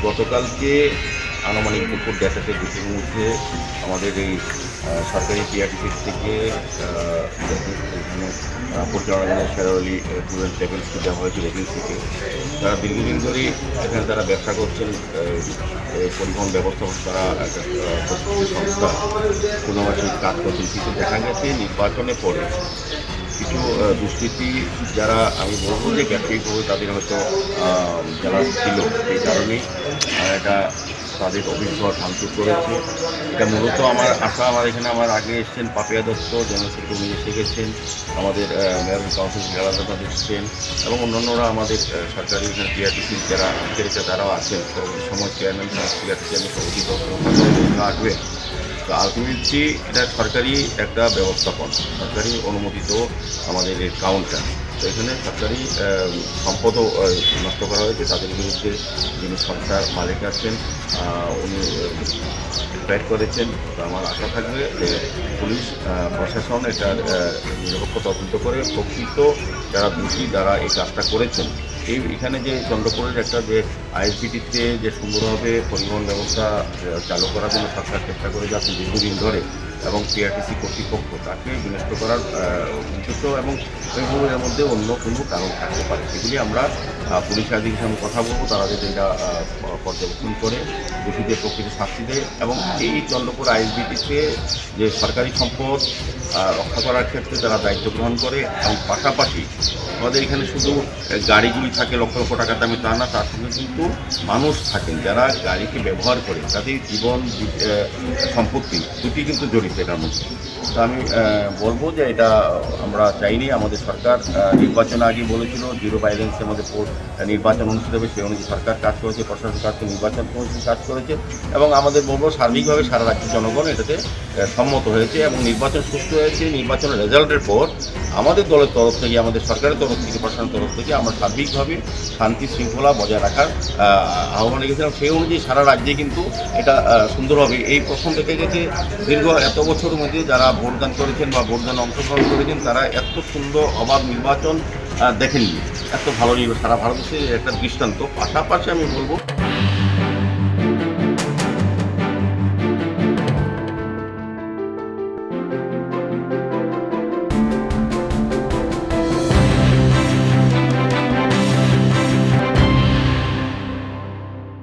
গতকালকে আনুমানিক দুপুর 1:30 দুপুরের মধ্যে আমাদের এই সরকারি টিআরটিসি থেকে এখানে পরিচালনা শেরাওয়ালি ট্যুর অ্যান্ড ট্রাভেলসকে দেওয়া হয়েছিল এজেন্সিকে। তারা দীর্ঘদিন ধরেই এখানে তারা ব্যবসা করছেন, পরিবহন ব্যবস্থা তারা একটা সংস্থা পূর্ণবার্ষিক কাজ করছেন, কিন্তু দেখা গেছে নির্বাচনে পরে কিছু দুষ্কৃতী যারা, আমি বলবো যে ব্যক্তিগতভাবে তাদের হয়তো যারা ছিল সেই কারণেই এটা তাদের অভিজ্ঞ ভাঙচুর করেছে। এটা মূলত আমার আশা, আমার এখানে আমার আগে এসছেন পাপিয়া দত্ত জেনারেল সেক্রেটারি, উনি এসে গেছেন, আমাদের মেয়র কাউন্সিল খেলাধুলা এসছেন এবং অন্যান্যরা আমাদের সরকারি এখানে টিআরটিসির যারা আধিকারিকরা তারাও আছেন। পরবর্তী সময় চেয়ারম্যান টিআরটিসি সভাপতি আসবে। তো আলটিমেটলি এটা সরকারি একটা ব্যবস্থাপনা, সরকারি অনুমোদিত আমাদের কাউন্টার। তো এখানে সরকারি সম্পদও নষ্ট করা হয়েছে। তাদের বিরুদ্ধে যিনি সংস্থার মালিক আছেন উনি ফ্যাট করেছেন। তো আমার আশা থাকবে যে পুলিশ প্রশাসন এটার নিরপেক্ষ তদন্ত করে প্রকৃত যারা দোষী যারা এই কাজটা করেছেন। এখানে যে চন্দ্রপুরের একটা যে আইএসবিটিতে যে সুন্দরভাবে পরিবহন ব্যবস্থা চালু করার জন্য সরকার চেষ্টা করে যাচ্ছে দীর্ঘদিন ধরে, এবং টিআরটিসি কর্তৃপক্ষ তাকে বিনষ্ট করার উদ্দেশ্য এবং এর মধ্যে অন্য কোনো কারণ থাকতে পারে। সেগুলি আমরা পুলিশ আধিকারিকের সঙ্গে কথা বলবো, তারা যাতে এটা পর্যবেক্ষণ করে দোষীদের প্রকৃত শাস্তি দেয় এবং এই চন্দ্রপুর আইএসবিটিতে যে সরকারি সম্পদ রক্ষা করার ক্ষেত্রে তারা দায়িত্ব গ্রহণ করে। এবং পাশাপাশি আমাদের এখানে শুধু গাড়িগুলি থাকে লক্ষ লক্ষ টাকার দামে তা না, তার সঙ্গে কিন্তু মানুষ থাকেন যারা গাড়িকে ব্যবহার করে, তাদের জীবন সম্পত্তি দুটি কিন্তু জড়িত এটার মধ্যে। তো আমি বলবো যে এটা আমরা চাইনি। আমাদের সরকার নির্বাচন আগে বলেছিল জিরো ভায়োলেন্সে আমাদের নির্বাচন অনুষ্ঠিত হবে, সেই অনুযায়ী সরকার কাজ করেছে, প্রশাসন কাজ করে, নির্বাচন কমিশন কাজ করেছে এবং আমাদের বলবো সার্বিকভাবে সারা রাজ্যের জনগণ এটাতে সম্মত হয়েছে এবং নির্বাচন সুষ্ঠু হয়েছে। নির্বাচনের রেজাল্টের পর আমাদের দলের তরফ থেকে, আমাদের সরকারের তরফ থেকে, প্রশাসনের তরফ থেকে আমরা সার্বিকভাবে শান্তি শৃঙ্খলা বজায় রাখার আহ্বান রেখেছিলাম। সেই অনুযায়ী সারা রাজ্যে কিন্তু এটা সুন্দরভাবে এই প্রথম দেখে গেছে দীর্ঘ এত বছরের মধ্যে যারা ভোটদান করেছেন বা ভোটদানে অংশগ্রহণ করেছেন তারা এত সুন্দর অবাধ নির্বাচন দেখেননি, এত ভালো নির্বাচন সারা ভারতবর্ষে একটা দৃষ্টান্ত। পাশাপাশি আমি বলবো